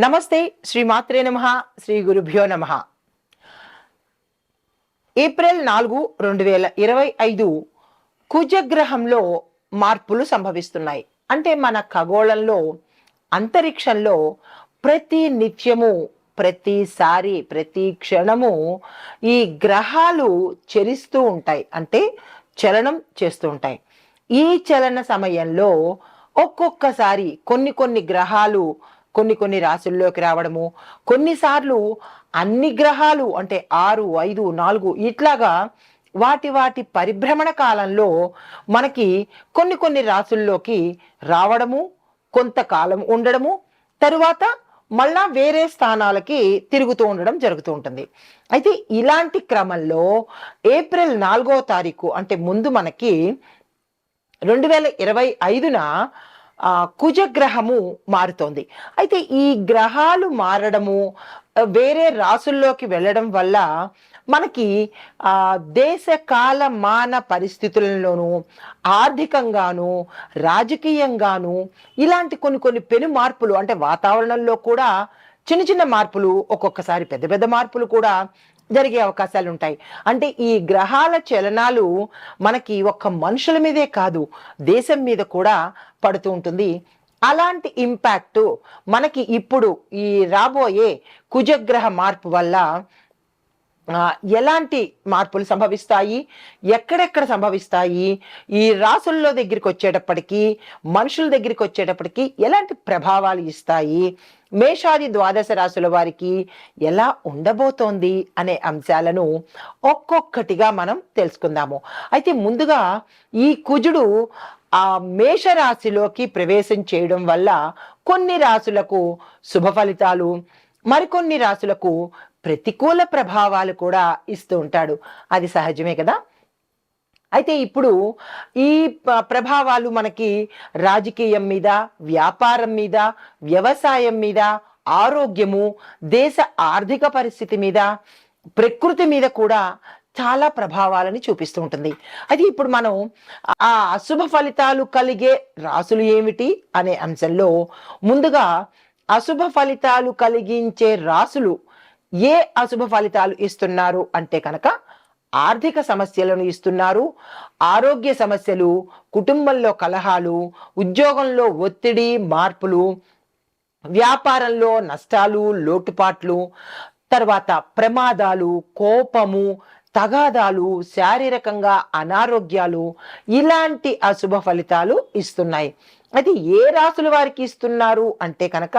నమస్తే. శ్రీమాత్రే నమః. శ్రీ గురుభ్యో నమః. ఏప్రిల్ 4, 2025 కుజగ్రహంలో మార్పులు సంభవిస్తున్నాయి. అంటే మన ఖగోళంలో, అంతరిక్షంలో ప్రతి నిత్యము, ప్రతిసారి, ప్రతి క్షణము ఈ గ్రహాలు చరిస్తూ ఉంటాయి. అంటే చలనం చేస్తూ ఉంటాయి. ఈ చలన సమయంలో ఒక్కొక్కసారి కొన్ని గ్రహాలు కొన్ని రాశుల్లోకి రావడము, కొన్నిసార్లు అన్ని గ్రహాలు అంటే 6, 5, 4 ఇట్లాగా వాటి పరిభ్రమణ కాలంలో మనకి కొన్ని రాశుల్లోకి రావడము, కొంతకాలం ఉండడము, తరువాత మళ్ళా వేరే స్థానాలకి తిరుగుతూ ఉండడం జరుగుతూ ఉంటుంది. అయితే ఇలాంటి క్రమంలో ఏప్రిల్ 4వ తారీఖు అంటే ముందు మనకి 2025న కుజగ్రహము మారుతోంది. అయితే ఈ గ్రహాలు మారడము, వేరే రాసుల్లోకి వెళ్ళడం వల్ల మనకి దేశ కాల మాన పరిస్థితులలోనూ, ఆర్థికంగాను, రాజకీయంగాను ఇలాంటి కొన్ని పెను మార్పులు, అంటే వాతావరణంలో కూడా చిన్న మార్పులు, ఒక్కొక్కసారి పెద్ద మార్పులు కూడా జరిగే అవకాశాలు ఉంటాయి. అంటే ఈ గ్రహాల చలనాలు మనకి ఒక్క మనుషుల మీదే కాదు, దేశం మీద కూడా పడుతూ ఉంటుంది. అలాంటి ఇంపాక్ట్ మనకి ఇప్పుడు ఈ రాబోయే కుజగ్రహ మార్పు వల్ల ఎలాంటి మార్పులు సంభవిస్తాయి, ఎక్కడెక్కడ సంభవిస్తాయి, ఈ రాసుల్లో దగ్గరికి వచ్చేటప్పటికి, మనుషుల దగ్గరికి వచ్చేటప్పటికి ఎలాంటి ప్రభావాలు ఇస్తాయి, మేషాది ద్వాదశ రాశుల వారికి ఎలా ఉండబోతోంది అనే అంశాలను ఒక్కొక్కటిగా మనం తెలుసుకుందాము. అయితే ముందుగా ఈ కుజుడు ఆ మేషరాశిలోకి ప్రవేశం చేయడం వల్ల కొన్ని రాశులకు శుభ ఫలితాలు, మరికొన్ని రాశులకు ప్రతికూల ప్రభావాలు కూడా ఇస్తూ ఉంటాడు. అది సహజమే కదా. అయితే ఇప్పుడు ఈ ప్రభావాలు మనకి రాజకీయం మీద, వ్యాపారం మీద, వ్యవసాయం మీద, ఆరోగ్యము, దేశ ఆర్థిక పరిస్థితి మీద, ప్రకృతి మీద కూడా చాలా ప్రభావాలని చూపిస్తూ ఉంటుంది. అది ఇప్పుడు మనం ఆ అశుభ ఫలితాలు కలిగే రాసులు ఏమిటి అనే అంశంలో ముందుగా అశుభ ఫలితాలు కలిగించే రాసులు ఏ అశుభ ఫలితాలు ఇస్తున్నారు అంటే కనుక ఆర్థిక సమస్యలను ఇస్తున్నారు, ఆరోగ్య సమస్యలు, కుటుంబంలో కలహాలు, ఉద్యోగంలో ఒత్తిడి, మార్పులు, వ్యాపారంలో నష్టాలు, లోటుపాట్లు, తర్వాత ప్రమాదాలు, కోపము, తగాదాలు, శారీరకంగా అనారోగ్యాలు, ఇలాంటి అశుభ ఫలితాలు ఇస్తున్నాయి. అది ఏ రాశుల వారికి ఇస్తున్నారు అంటే కనుక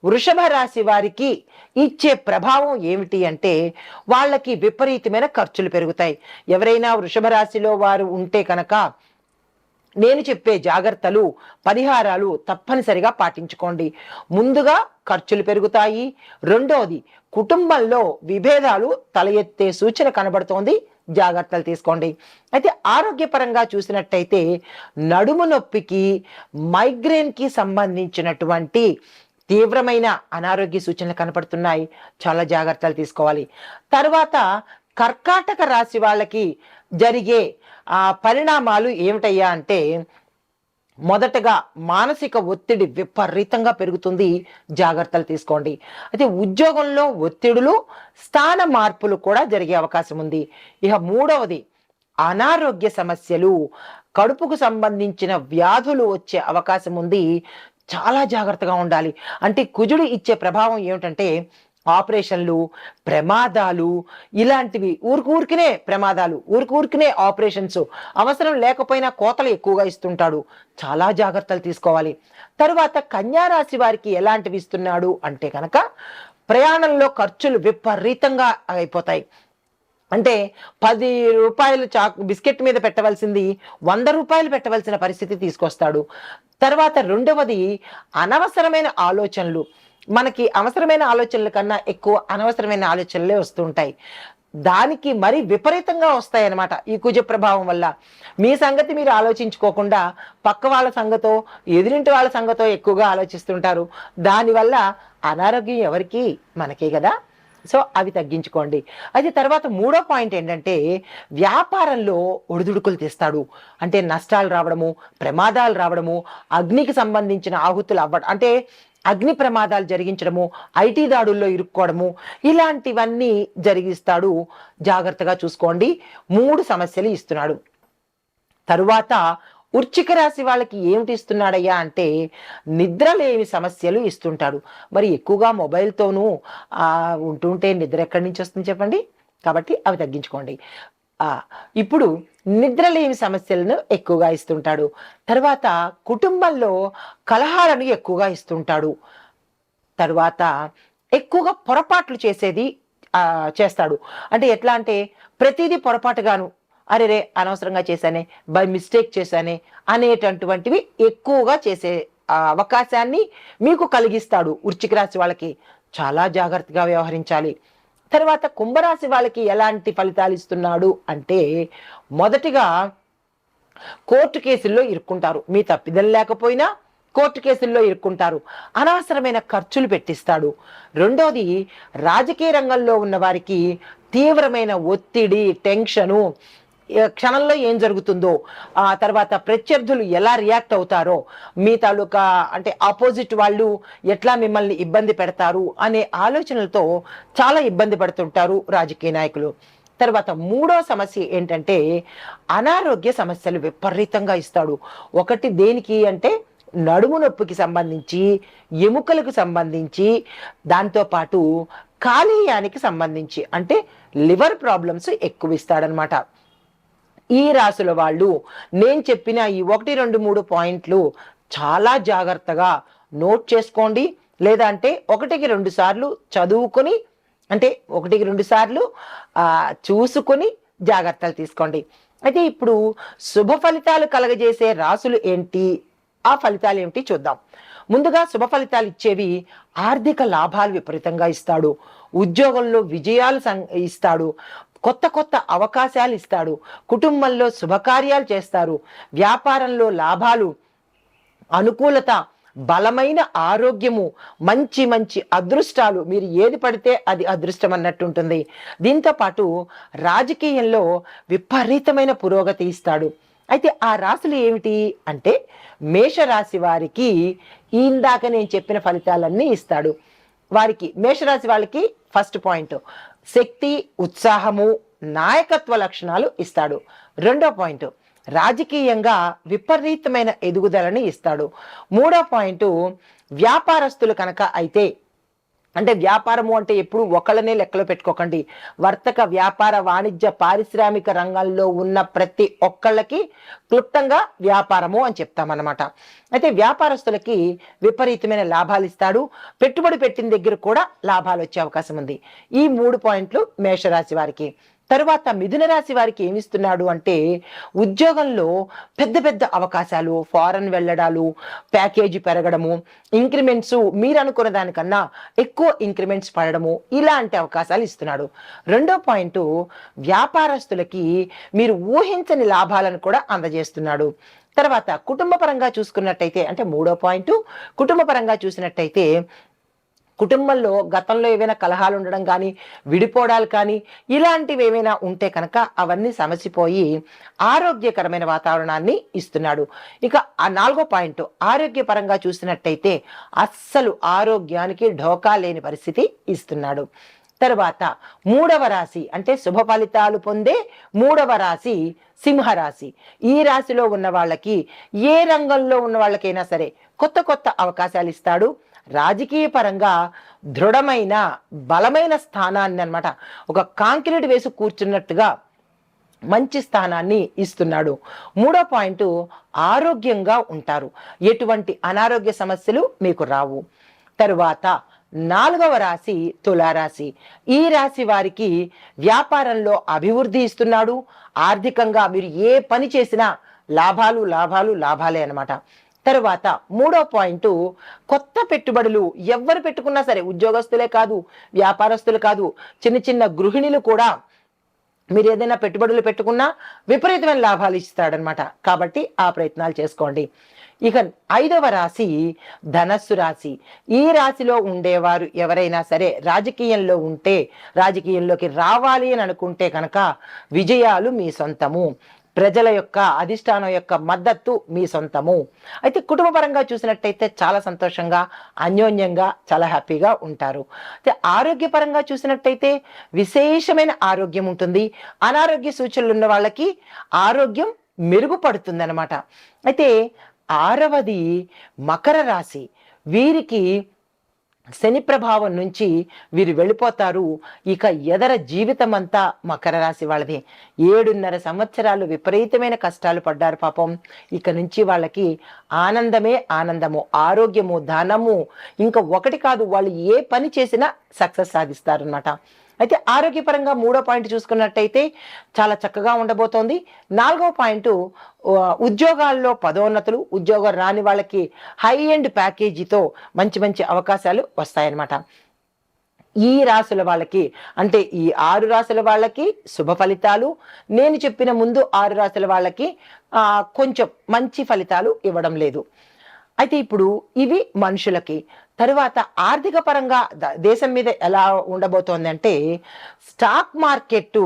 వృషభ రాశి వారికి ఇచ్చే ప్రభావం ఏమిటి అంటే వాళ్ళకి విపరీతమైన ఖర్చులు పెరుగుతాయి. ఎవరైనా వృషభ రాశిలో వారు ఉంటే కనుక నేను చెప్పే జాగ్రత్తలు, పరిహారాలు తప్పనిసరిగా పాటించుకోండి. ముందుగా ఖర్చులు పెరుగుతాయి. రెండోది, కుటుంబంలో విభేదాలు తల ఎత్తే సూచన కనబడుతోంది, జాగ్రత్తలు తీసుకోండి. అయితే ఆరోగ్యపరంగా చూసినట్టయితే నడుము నొప్పికి, మైగ్రేన్కి సంబంధించినటువంటి తీవ్రమైన అనారోగ్య సూచనలు కనపడుతున్నాయి, చాలా జాగ్రత్తలు తీసుకోవాలి. తర్వాత కర్కాటక రాశి వాళ్ళకి జరిగే పరిణామాలు ఏమిటయ్యా అంటే మొదటగా మానసిక ఒత్తిడి విపరీతంగా పెరుగుతుంది, జాగ్రత్తలు తీసుకోండి. అయితే ఉద్యోగంలో ఒత్తిడులు, స్థాన మార్పులు కూడా జరిగే అవకాశం ఉంది. ఇక మూడవది, అనారోగ్య సమస్యలు, కడుపుకు సంబంధించిన వ్యాధులు వచ్చే అవకాశం ఉంది, చాలా జాగ్రత్తగా ఉండాలి. అంటే కుజుడు ఇచ్చే ప్రభావం ఏమిటంటే ఆపరేషన్లు, ప్రమాదాలు, ఇలాంటివి ఊరికినే ప్రమాదాలు, ఊరికినే ఆపరేషన్స్, అవసరం లేకపోయినా కోతలు ఎక్కువగా ఇస్తుంటాడు, చాలా జాగ్రత్తలు తీసుకోవాలి. తరువాత కన్యా రాశి వారికి ఎలాంటివి ఇస్తున్నాడు అంటే కనుక ప్రయాణంలో ఖర్చులు విపరీతంగా అయిపోతాయి. అంటే 10 రూపాయలు బిస్కెట్ మీద పెట్టవలసింది 100 రూపాయలు పెట్టవలసిన పరిస్థితి తీసుకొస్తాడు. తర్వాత రెండవది, అనవసరమైన ఆలోచనలు, మనకి అవసరమైన ఆలోచనల కన్నా ఎక్కువ అనవసరమైన ఆలోచనలే వస్తుంటాయి. దానికి మరి విపరీతంగా వస్తాయి అన్నమాట ఈ కుజ ప్రభావం వల్ల. మీ సంగతి మీరు ఆలోచించుకోకుండా పక్క వాళ్ళ సంగతో, ఎదురింటి వాళ్ళ సంగతో ఎక్కువగా ఆలోచిస్తుంటారు. దానివల్ల అనారోగ్యం ఎవరికి? మనకే కదా. సో అవి తగ్గించుకోండి. అయితే తర్వాత మూడో పాయింట్ ఏంటంటే, వ్యాపారంలో ఒడిదుడుకులు తెస్తాడు. అంటే నష్టాలు రావడము, ప్రమాదాలు రావడము, అగ్నికి సంబంధించిన ఆహుతులు అంటే అగ్ని ప్రమాదాలు జరిగించడము, ఐటీ దాడుల్లో ఇరుక్కోవడము, ఇలాంటివన్నీ జరిగిస్తాడు. జాగ్రత్తగా చూసుకోండి. 3 సమస్యలు ఇస్తున్నాడు. తరువాత వృశ్చిక రాశి వాళ్ళకి ఏమిటి ఇస్తున్నాడయ్యా అంటే, నిద్రలేని సమస్యలు ఇస్తుంటాడు. మరి ఎక్కువగా మొబైల్తోనూ ఉంటుంటే నిద్ర ఎక్కడి నుంచి వస్తుంది చెప్పండి? కాబట్టి అవి తగ్గించుకోండి. ఇప్పుడు నిద్రలేని సమస్యలను ఎక్కువగా ఇస్తుంటాడు. తర్వాత కుటుంబంలో కలహాలను ఎక్కువగా ఇస్తుంటాడు. తర్వాత ఎక్కువగా పొరపాట్లు చేస్తాడు. అంటే ఎట్లా అంటే ప్రతిదీ పొరపాటుగాను, అరే అనవసరంగా చేశానే, బై మిస్టేక్ చేశానే అనేటటువంటివి ఎక్కువగా చేసే అవకాశాన్ని మీకు కలిగిస్తాడు. వృశ్చిక రాశి వాళ్ళకి చాలా జాగ్రత్తగా వ్యవహరించాలి. తర్వాత కుంభరాశి వాళ్ళకి ఎలాంటి ఫలితాలు ఇస్తున్నాడు అంటే, మొదటిగా కోర్టు కేసుల్లో ఇరుక్కుంటారు. మీ తప్పిదం లేకపోయినా కోర్టు కేసుల్లో ఇరుక్కుంటారు. అనవసరమైన ఖర్చులు పెట్టిస్తాడు. రెండోది, రాజకీయ రంగంలో ఉన్న వారికి తీవ్రమైన ఒత్తిడి, టెన్షను, క్షణంలో ఏం జరుగుతుందో, ఆ తర్వాత ప్రత్యర్థులు ఎలా రియాక్ట్ అవుతారో, మీ తాలూకా అంటే ఆపోజిట్ వాళ్ళు ఎట్లా మిమ్మల్ని ఇబ్బంది పెడతారు అనే ఆలోచనలతో చాలా ఇబ్బంది పడుతుంటారు రాజకీయ నాయకులు. తర్వాత మూడో సమస్య ఏంటంటే, అనారోగ్య సమస్యలు విపరీతంగా ఇస్తాడు. ఒకటి దేనికి అంటే నడుము నొప్పికి సంబంధించి, ఎముకలకు సంబంధించి, దాంతోపాటు కాలేయానికి సంబంధించి అంటే లివర్ ప్రాబ్లమ్స్ ఎక్కువ ఇస్తాడనమాట. ఈ రాశుల వాళ్ళు నేను చెప్పిన ఈ 1, 2, 3 పాయింట్లు చాలా జాగ్రత్తగా నోట్ చేసుకోండి. లేదా అంటే 1కి 2 సార్లు చదువుకొని, అంటే 1కి 2 సార్లు చూసుకొని జాగ్రత్తలు తీసుకోండి. అయితే ఇప్పుడు శుభ ఫలితాలు కలగజేసే రాశులు ఏంటి, ఆ ఫలితాలు ఏమిటి చూద్దాం. ముందుగా శుభ ఫలితాలు ఇచ్చేవి, ఆర్థిక లాభాలు విపరీతంగా ఇస్తాడు. ఉద్యోగంలో విజయాలు ఇస్తాడు. కొత్త కొత్త అవకాశాలు ఇస్తాడు. కుటుంబంలో శుభకార్యాలు చేస్తారు. వ్యాపారంలో లాభాలు, అనుకూలత, బలమైన ఆరోగ్యము, మంచి మంచి అదృష్టాలు, మీరు ఏది పడితే అది అదృష్టం అన్నట్టు ఉంటుంది. దీంతో పాటు రాజకీయంలో విపరీతమైన పురోగతి ఇస్తాడు. అయితే ఆ రాశులు ఏమిటి అంటే, మేషరాశి వారికి ఇందాక నేను చెప్పిన ఫలితాలన్నీ ఇస్తాడు. వారికి మేషరాశి వాళ్ళకి ఫస్ట్ పాయింట్ శక్తి, ఉత్సాహము, నాయకత్వ లక్షణాలు ఇస్తాడు. రెండో పాయింట్ రాజకీయంగా విపరీతమైన ఎదుగుదలని ఇస్తాడు. మూడో పాయింట్ వ్యాపారస్తులు కనుక అయితే, అంటే వ్యాపారము అంటే ఎప్పుడు ఒకళ్ళనే లెక్కలో పెట్టుకోకండి. వర్తక, వ్యాపార, వాణిజ్య, పారిశ్రామిక రంగాల్లో ఉన్న ప్రతి ఒక్కళ్ళకి క్లుప్తంగా వ్యాపారము అని చెప్తామన్నమాట. అయితే వ్యాపారస్తులకి విపరీతమైన లాభాలు ఇస్తాడు. పెట్టుబడి పెట్టిన దగ్గర కూడా లాభాలు వచ్చే అవకాశం ఉంది. ఈ 3 పాయింట్లు మేషరాశి వారికి. తరువాత మిథున రాశి వారికి ఏమిస్తున్నాడు అంటే, ఉద్యోగంలో పెద్ద పెద్ద అవకాశాలు, ఫారెన్ వెళ్ళడాలు, ప్యాకేజీ పెరగడము, ఇంక్రిమెంట్స్ మీరు అనుకున్న దానికన్నా ఎక్కువ ఇంక్రిమెంట్స్ పడడము, ఇలాంటి అవకాశాలు ఇస్తున్నాడు. రెండో పాయింట్ వ్యాపారస్తులకి మీరు ఊహించని లాభాలను కూడా అందజేస్తున్నాడు. తర్వాత కుటుంబ పరంగా చూసుకున్నట్టయితే, అంటే మూడో పాయింట్ కుటుంబ పరంగా చూసినట్టయితే, కుటుంబంలో గతంలో ఏవైనా కలహాలు ఉండడం కానీ, విడిపోవడాలు కానీ, ఇలాంటివి ఏమైనా ఉంటే కనుక అవన్నీ సమసిపోయి ఆరోగ్యకరమైన వాతావరణాన్ని ఇస్తున్నాడు. ఇక ఆ 4వ పాయింట్ ఆరోగ్యపరంగా చూసినట్టయితే అస్సలు ఆరోగ్యానికి ఢోకా లేని పరిస్థితి ఇస్తున్నాడు. తర్వాత 3వ రాశి అంటే శుభ ఫలితాలు పొందే 3వ రాశి సింహరాశి. ఈ రాశిలో ఉన్న వాళ్ళకి, ఏ రంగంలో ఉన్న వాళ్ళకైనా సరే కొత్త కొత్త అవకాశాలు ఇస్తాడు. రాజకీయ పరంగా దృఢమైన, బలమైన స్థానాన్ని అన్నమాట, ఒక కాంక్రీట్ వేసి కూర్చున్నట్టుగా మంచి స్థానాన్ని ఇస్తున్నాడు. మూడో పాయింట్ ఆరోగ్యంగా ఉంటారు. ఎటువంటి అనారోగ్య సమస్యలు మీకు రావు. తరువాత 4వ రాశి తులారాశి. ఈ రాశి వారికి వ్యాపారంలో అభివృద్ధి ఇస్తున్నాడు. ఆర్థికంగా మీరు ఏ పని చేసినా లాభాలు లాభాలు లాభాలే అన్నమాట. తరువాత 3వ పాయింట్ కొత్త పెట్టుబడులు ఎవరు పెట్టుకున్నా సరే, ఉద్యోగస్తులే కాదు, వ్యాపారస్తులు కాదు, చిన్న చిన్న గృహిణులు కూడా మీరు ఏదైనా పెట్టుబడులు పెట్టుకున్నా విపరీతమైన లాభాలు ఇస్తాడనమాట. కాబట్టి ఆ ప్రయత్నాలు చేసుకోండి. ఇక 5వ రాశి ధనస్సు రాశి. ఈ రాశిలో ఉండేవారు ఎవరైనా సరే రాజకీయంలో ఉంటే, రాజకీయంలోకి రావాలి అని అనుకుంటే కనుక విజయాలు మీ సొంతము, ప్రజల యొక్క అధిష్టానం యొక్క మద్దతు మీ సొంతము. అయితే కుటుంబపరంగా చూసినట్టయితే చాలా సంతోషంగా, అన్యోన్యంగా, చాలా హ్యాపీగా ఉంటారు. అయితే ఆరోగ్యపరంగా చూసినట్టయితే విశేషమైన ఆరోగ్యం ఉంటుంది. అనారోగ్య సూచనలు ఉన్న వాళ్ళకి ఆరోగ్యం మెరుగుపడుతుంది అన్నమాట. అయితే 6వది మకర రాశి. వీరికి శని ప్రభావం నుంచి వీరు వెళ్ళిపోతారు. ఇక ఎదర జీవితం అంతా మకర రాశి వాళ్ళది. 7.5 సంవత్సరాలు విపరీతమైన కష్టాలు పడ్డారు పాపం. ఇక నుంచి వాళ్ళకి ఆనందమే ఆనందము, ఆరోగ్యము, ధనము, ఇంకా ఒకటి కాదు, వాళ్ళు ఏ పని చేసినా సక్సెస్ సాధిస్తారు అన్నమాట. అయితే ఆరోగ్యపరంగా 3వ పాయింట్ చూసుకున్నట్టయితే చాలా చక్కగా ఉండబోతోంది. 4వ పాయింట్ ఉద్యోగాల్లో పదోన్నతులు, ఉద్యోగం రాని వాళ్ళకి హై ఎండ్ ప్యాకేజీతో మంచి మంచి అవకాశాలు వస్తాయన్నమాట. ఈ రాశుల వాళ్ళకి, అంటే ఈ 6 రాశుల వాళ్ళకి శుభ ఫలితాలు. నేను చెప్పిన ముందు 6 రాశుల వాళ్ళకి కొంచెం మంచి ఫలితాలు ఇవ్వడం లేదు. అయితే ఇప్పుడు ఇవి మనుషులకి. తరువాత ఆర్థిక పరంగా దేశం మీద ఎలా ఉండబోతోంది అంటే, స్టాక్ మార్కెట్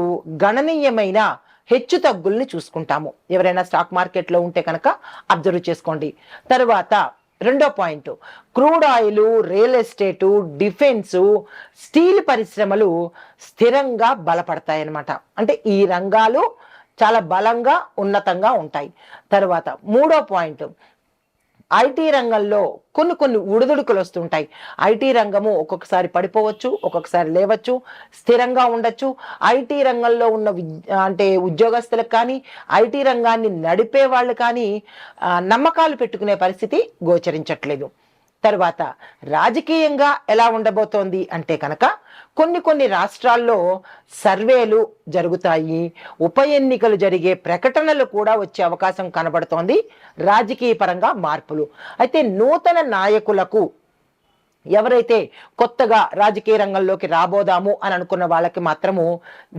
గణనీయమైన హెచ్చు తగ్గుల్ని చూసుకుంటాము. ఎవరైనా స్టాక్ మార్కెట్లో ఉంటే కనుక అబ్జర్వ్ చేసుకోండి. తరువాత 2వ point, crude oil, real estate, defence, steel పరిశ్రమలు స్థిరంగా బలపడతాయన్నమాట. అంటే ఈ రంగాలు చాలా బలంగా ఉన్నతంగా ఉంటాయి. తరువాత 3వ పాయింట్, ఐటీ రంగంలో కొన్ని ఉడుదుడుకులు వస్తుంటాయి. ఐటీ రంగము ఒక్కొక్కసారి పడిపోవచ్చు, ఒక్కొక్కసారి లేవచ్చు, స్థిరంగా ఉండొచ్చు. ఐటీ రంగంలో ఉన్న అంటే ఉద్యోగస్తులకు కానీ, ఐటీ రంగాన్ని నడిపే వాళ్ళు కానీ నమ్మకాలు పెట్టుకునే పరిస్థితి గోచరించట్లేదు. తరువాత రాజకీయంగా ఎలా ఉండబోతోంది అంటే కనుక, కొన్ని రాష్ట్రాల్లో సర్వేలు జరుగుతాయి, ఉప ఎన్నికలు జరిగే ప్రకటనలు కూడా వచ్చే అవకాశం కనబడుతోంది. రాజకీయ పరంగా మార్పులు. అయితే నూతన నాయకులకు, ఎవరైతే కొత్తగా రాజకీయ రంగంలోకి రాబోదాము అని అనుకున్న వాళ్ళకి మాత్రము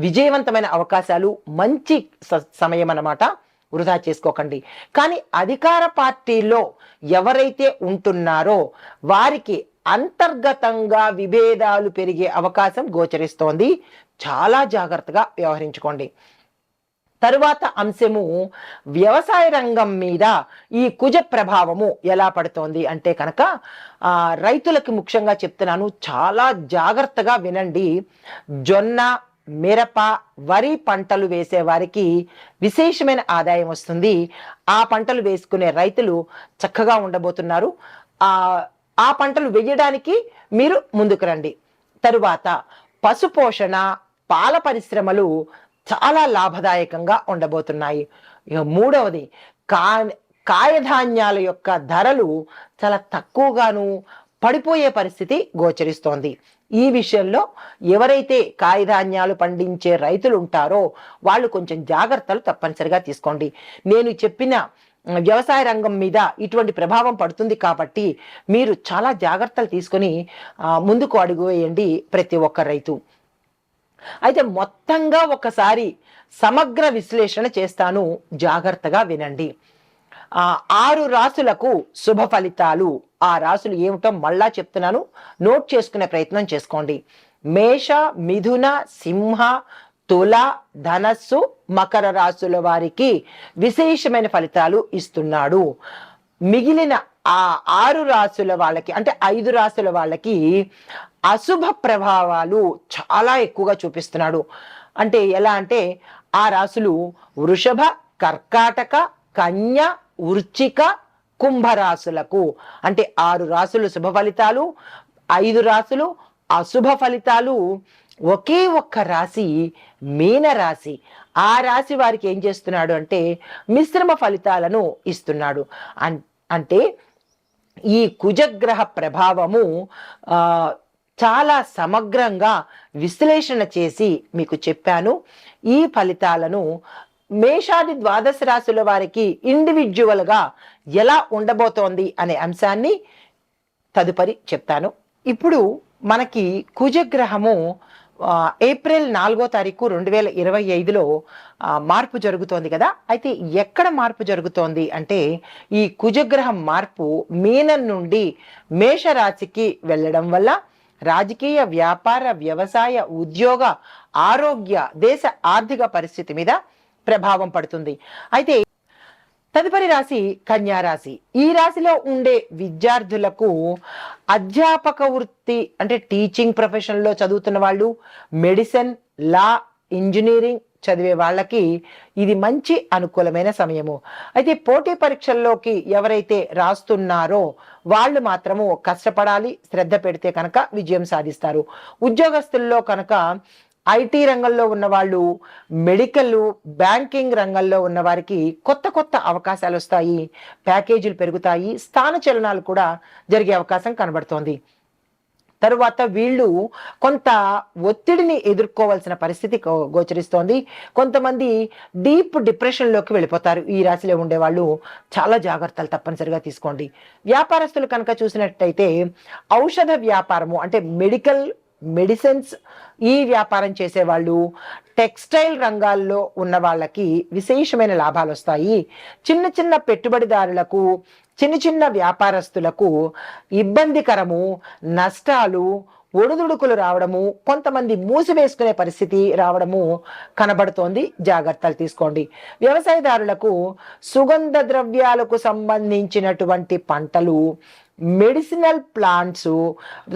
విజయవంతమైన అవకాశాలు, మంచి సమయం అన్నమాట. వృధా చేసుకోకండి. కానీ అధికార పార్టీలో ఎవరైతే ఉంటున్నారో వారికి అంతర్గతంగా విభేదాలు పెరిగే అవకాశం గోచరిస్తోంది. చాలా జాగ్రత్తగా వ్యవహరించుకోండి. తరువాత అంశము, వ్యవసాయ రంగం మీద ఈ కుజ ప్రభావము ఎలా పడుతోంది అంటే కనుక రైతులకి ముఖ్యంగా చెప్తున్నాను, చాలా జాగ్రత్తగా వినండి. జొన్న, మిరప, వరి పంటలు వేసే వారికి విశేషమైన ఆదాయం వస్తుంది. ఆ పంటలు వేసుకునే రైతులు చక్కగా ఉండబోతున్నారు. ఆ పంటలు వేయడానికి మీరు ముందుకు రండి. తరువాత పశుపోషణ, పాల పరిశ్రమలు చాలా లాభదాయకంగా ఉండబోతున్నాయి. ఇక 3వది, కాయధాన్యాల యొక్క ధరలు చాలా తక్కువగాను పడిపోయే పరిస్థితి గోచరిస్తోంది. ఈ విషయంలో ఎవరైతే కాయధాన్యాలు పండించే రైతులు ఉంటారో వాళ్ళు కొంచెం జాగ్రత్తలు తప్పనిసరిగా తీసుకోండి. నేను చెప్పిన వ్యవసాయ రంగం మీద ఇటువంటి ప్రభావం పడుతుంది కాబట్టి మీరు చాలా జాగ్రత్తలు తీసుకొని ముందుకు అడుగు వేయండి ప్రతి ఒక్క రైతు. అయితే మొత్తంగా ఒకసారి సమగ్ర విశ్లేషణ చేస్తాను, జాగ్రత్తగా వినండి. 6 రాశులకు శుభ ఫలితాలు. ఆ రాశులు ఏమిటో మళ్ళా చెప్తున్నాను, నోట్ చేసుకునే ప్రయత్నం చేసుకోండి. మేష, మిథున, సింహ, తుల, ధనస్సు, మకర రాశుల వారికి విశేషమైన ఫలితాలు ఇస్తున్నాడు. మిగిలిన ఆ 6 రాశుల వాళ్ళకి, అంటే 5 రాశుల వాళ్ళకి అశుభ ప్రభావాలు చాలా ఎక్కువగా చూపిస్తున్నాడు. అంటే ఎలా అంటే ఆ రాశులు వృషభ, కర్కాటక, కన్య, వృశ్చిక, కుంభరాశులకు, అంటే 6 రాశులు శుభ ఫలితాలు, 5 రాశులు అశుభ ఫలితాలు. ఒకే ఒక్క రాశి మీనరాశి. ఆ రాశి వారికి ఏం చేస్తున్నాడు అంటే మిశ్రమ ఫలితాలను ఇస్తున్నాడు. అంటే ఈ కుజగ్రహ ప్రభావము చాలా సమగ్రంగా విశ్లేషణ చేసి మీకు చెప్పాను. ఈ ఫలితాలను మేషాది ద్వాదశ రాశుల వారికి ఇండివిజువల్గా ఎలా ఉండబోతోంది అనే అంశాన్ని తదుపరి చెప్తాను. ఇప్పుడు మనకి కుజగ్రహము ఏప్రిల్ 4వ తారీఖు 2025లో మార్పు జరుగుతోంది కదా. అయితే ఎక్కడ మార్పు జరుగుతోంది అంటే ఈ కుజగ్రహం మార్పు మీనం నుండి మేషరాశికి వెళ్ళడం వల్ల రాజకీయ, వ్యాపార, వ్యవసాయ, ఉద్యోగ, ఆరోగ్య, దేశ ఆర్థిక పరిస్థితి మీద ప్రభావం పడుతుంది. అయితే తదుపరి రాశి కన్యా రాశి. ఈ రాశిలో ఉండే విద్యార్థులకు అధ్యాపక వృత్తి అంటే టీచింగ్ ప్రొఫెషన్లో చదువుతున్న వాళ్ళు, మెడిసిన్, లా, ఇంజనీరింగ్ చదివే వాళ్ళకి ఇది మంచి అనుకూలమైన సమయము. అయితే పోటీ పరీక్షల్లోకి ఎవరైతే రాస్తున్నారో వాళ్ళు మాత్రము కష్టపడాలి, శ్రద్ధ పెడితే కనుక విజయం సాధిస్తారు. ఉద్యోగస్తుల్లో కనుక ఐటీ రంగంలో ఉన్న వాళ్ళు, మెడికల్, బ్యాంకింగ్ రంగంలో ఉన్న వారికి కొత్త కొత్త అవకాశాలు వస్తాయి, ప్యాకేజీలు పెరుగుతాయి, స్థాన చలనాలు కూడా జరిగే అవకాశం కనబడుతోంది. తరువాత వీళ్ళు కొంత ఒత్తిడిని ఎదుర్కోవాల్సిన పరిస్థితి గోచరిస్తోంది. కొంతమంది డీప్ డిప్రెషన్లోకి వెళ్ళిపోతారు. ఈ రాశిలో ఉండేవాళ్ళు చాలా జాగ్రత్తలు తప్పనిసరిగా తీసుకోండి. వ్యాపారస్తులు కనుక చూసినట్టయితే ఔషధ వ్యాపారము అంటే మెడిసిన్స్ ఈ వ్యాపారం చేసేవాళ్ళు, టెక్స్టైల్ రంగాల్లో ఉన్న వాళ్ళకి విశేషమైన లాభాలు వస్తాయి. చిన్న చిన్న పెట్టుబడిదారులకు, చిన్న చిన్న వ్యాపారస్తులకు ఇబ్బందికరము, నష్టాలు, ఒడుదుడుకులు రావడము, కొంతమంది మూసివేసుకునే పరిస్థితి రావడము కనబడుతోంది. జాగ్రత్తలు తీసుకోండి. వ్యవసాయదారులకు సుగంధ ద్రవ్యాలకు సంబంధించినటువంటి పంటలు, మెడిసినల్ ప్లాంట్స్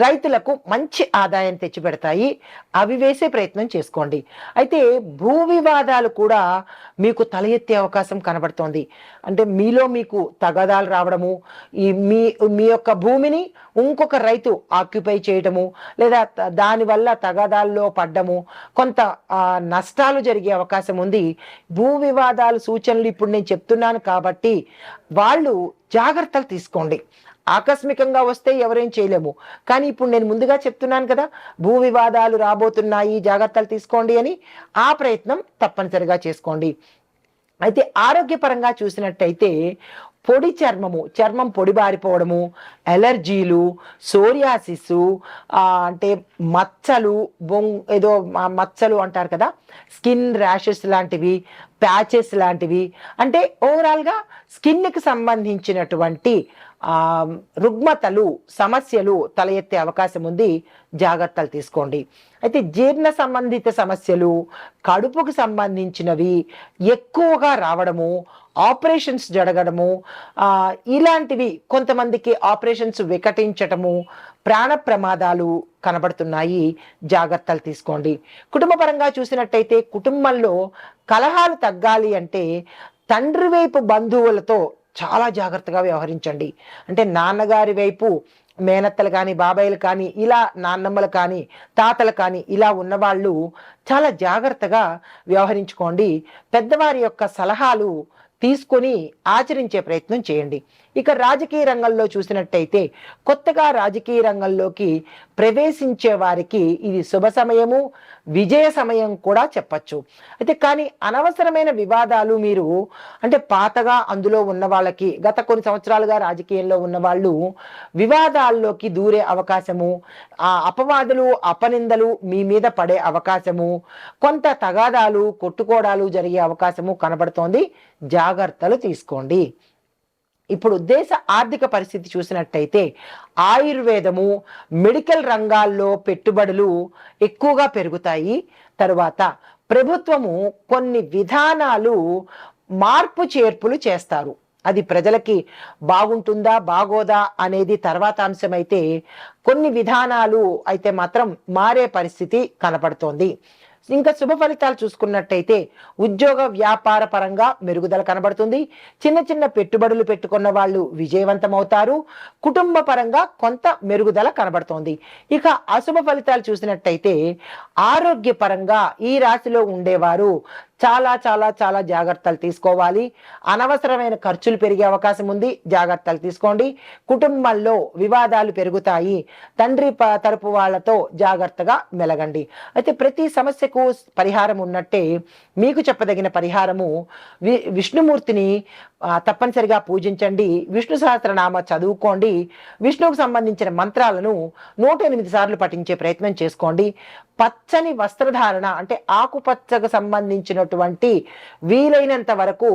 రైతులకు మంచి ఆదాయం తెచ్చిపెడతాయి. అవి వేసే ప్రయత్నం చేసుకోండి. అయితే భూ వివాదాలు కూడా మీకు తల ఎత్తే అవకాశం కనబడుతోంది. అంటే మీకు తగాదాలు రావడము, మీ యొక్క భూమిని ఇంకొక రైతు ఆక్యుపై చేయడము, లేదా దానివల్ల తగాదాల్లో పడ్డము, కొంత నష్టాలు జరిగే అవకాశం ఉంది. భూ వివాదాలు సూచనలు ఇప్పుడు నేను చెప్తున్నాను కాబట్టి వాళ్ళు జాగ్రత్తలు తీసుకోండి. ఆకస్మికంగా వస్తే ఎవరేం చేయలేము, కానీ ఇప్పుడు నేను ముందుగా చెప్తున్నాను కదా, భూ వివాదాలు రాబోతున్నాయి, జాగ్రత్తలు తీసుకోండి అని. ఆ ప్రయత్నం తప్పనిసరిగా చేసుకోండి. అయితే ఆరోగ్యపరంగా చూసినట్టయితే చర్మం పొడిబారిపోవడము, ఎలర్జీలు, సోరియాసిస్, అంటే మచ్చలు, ఏదో మచ్చలు అంటారు కదా, స్కిన్ ర్యాషెస్ లాంటివి, ప్యాచెస్ లాంటివి, అంటే ఓవరాల్గా స్కిన్కి సంబంధించినటువంటి రుగ్మతలు, సమస్యలు తల ఎత్తే అవకాశం ఉంది. జాగ్రత్తలు తీసుకోండి. అయితే జీర్ణ సంబంధిత సమస్యలు, కడుపుకు సంబంధించినవి ఎక్కువగా రావడము, ఆపరేషన్స్ జరగడము, ఇలాంటివి, కొంతమందికి ఆపరేషన్స్ వికటించటము, ప్రాణ ప్రమాదాలు కనబడుతున్నాయి. జాగ్రత్తలు తీసుకోండి. కుటుంబ పరంగా చూసినట్టయితే కుటుంబంలో కలహాలు తగ్గాలి అంటే తండ్రి వైపు బంధువులతో చాలా జాగ్రత్తగా వ్యవహరించండి. అంటే నాన్నగారి వైపు మేనత్తలు కానీ, బాబాయిలు కానీ, ఇలా నాన్నమ్మలు కానీ, తాతలు కానీ ఇలా ఉన్నవాళ్ళు చాలా జాగ్రత్తగా వ్యవహరించుకోండి. పెద్దవారి యొక్క సలహాలు తీసుకొని ఆచరించే ప్రయత్నం చేయండి. ఇక రాజకీయ రంగంలో చూసినట్టయితే కొత్తగా రాజకీయ రంగంలోకి ప్రవేశించే వారికి ఇది శుభ సమయము, విజయ సమయం కూడా చెప్పచ్చు. అయితే కానీ అనవసరమైన వివాదాలు మీరు అంటే పాతగా అందులో ఉన్న వాళ్ళకి, గత కొన్ని సంవత్సరాలుగా రాజకీయంలో ఉన్న వాళ్ళు వివాదాల్లోకి దూరే అవకాశము, ఆ అపవాదులు, అపనిందలు మీ మీద పడే అవకాశము, కొంత తగాదాలు, కొట్టుకోవడాలు జరిగే అవకాశము కనబడుతోంది. జాగ్రత్తలు తీసుకోండి. ఇప్పుడు దేశ ఆర్థిక పరిస్థితి చూసినట్టయితే ఆయుర్వేదము, మెడికల్ రంగాల్లో పెట్టుబడులు ఎక్కువగా పెరుగుతాయి. తరువాత ప్రభుత్వము కొన్ని విధానాలు మార్పు చేర్పులు చేస్తారు. అది ప్రజలకి బాగుంటుందా బాగోదా అనేది తర్వాత అంశమైతే కొన్ని విధానాలు అయితే మాత్రం మారే పరిస్థితి కనపడుతోంది. ఇంకా శుభ ఫలితాలు చూసుకున్నట్టయితే ఉద్యోగ వ్యాపార పరంగా మెరుగుదల కనబడుతుంది. చిన్న చిన్న పెట్టుబడులు పెట్టుకున్న వాళ్ళు విజయవంతం అవుతారు. కుటుంబ పరంగా కొంత మెరుగుదల కనబడుతోంది. ఇక అశుభ ఫలితాలు చూసినట్టయితే ఆరోగ్యపరంగా ఈ రాశిలో ఉండేవారు చాలా చాలా చాలా జాగ్రత్తలు తీసుకోవాలి. అనవసరమైన ఖర్చులు పెరిగే అవకాశం ఉంది, జాగ్రత్తలు తీసుకోండి. కుటుంబంలో వివాదాలు పెరుగుతాయి. తండ్రి తరపు వాళ్ళతో జాగ్రత్తగా మెలగండి. అయితే ప్రతి సమస్యకు పరిహారం ఉన్నట్టే మీకు చెప్పదగిన పరిహారము విష్ణుమూర్తిని తప్పనిసరిగా పూజించండి. విష్ణు సహస్రనామ చదువుకోండి. విష్ణువుకు సంబంధించిన మంత్రాలను 108 సార్లు పఠించే ప్రయత్నం చేసుకోండి. పచ్చని వస్త్రధారణ అంటే ఆకుపచ్చకు సంబంధించినటువంటి వీలైనంత వరకు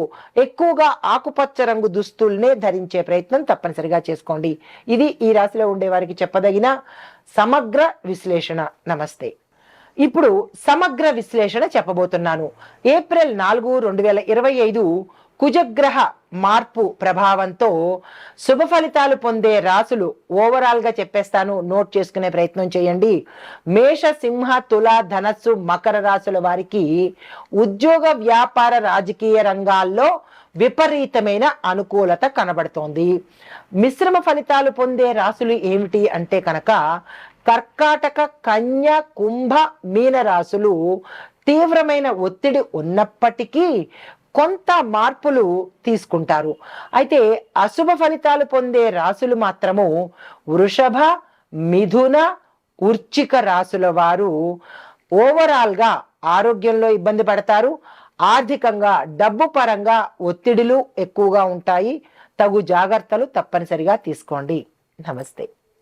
ఎక్కువగా ఆకుపచ్చ రంగు దుస్తుల్నే ధరించే ప్రయత్నం తప్పనిసరిగా చేసుకోండి. ఇది ఈ రాశిలో ఉండే వారికి చెప్పదగిన సమగ్ర విశ్లేషణ. నమస్తే. ఇప్పుడు సమగ్ర విశ్లేషణ చెప్పబోతున్నాను. ఏప్రిల్ 4, 2025 కుజగ్రహ మార్పు ప్రభావంతో శుభ ఫలితాలు పొందే రాసులు ఓవరాల్ గా చెప్పేస్తాను, నోట్ చేసుకునే ప్రయత్నం చేయండి. మేష, సింహ, తుల, ధనస్సు, మకర రాశుల వారికి ఉద్యోగ, వ్యాపార, రాజకీయ రంగాల్లో విపరీతమైన అనుకూలత కనబడుతోంది. మిశ్రమ ఫలితాలు పొందే రాశులు ఏమిటి అంటే కనుక కర్కాటక, కన్య, కుంభ, మీన రాశులు తీవ్రమైన ఒత్తిడి ఉన్నప్పటికీ కొంత మార్పులు తీసుకుంటారు. అయితే అశుభ ఫలితాలు పొందే రాశులు మాత్రము వృషభ, మిథున, వృశ్చిక రాశుల వారు ఓవరాల్గా ఆరోగ్యంలో ఇబ్బంది పడతారు. ఆర్థికంగా, డబ్బు పరంగా ఒత్తిడులు ఎక్కువగా ఉంటాయి. తగు జాగ్రత్తలు తప్పనిసరిగా తీసుకోండి. నమస్తే.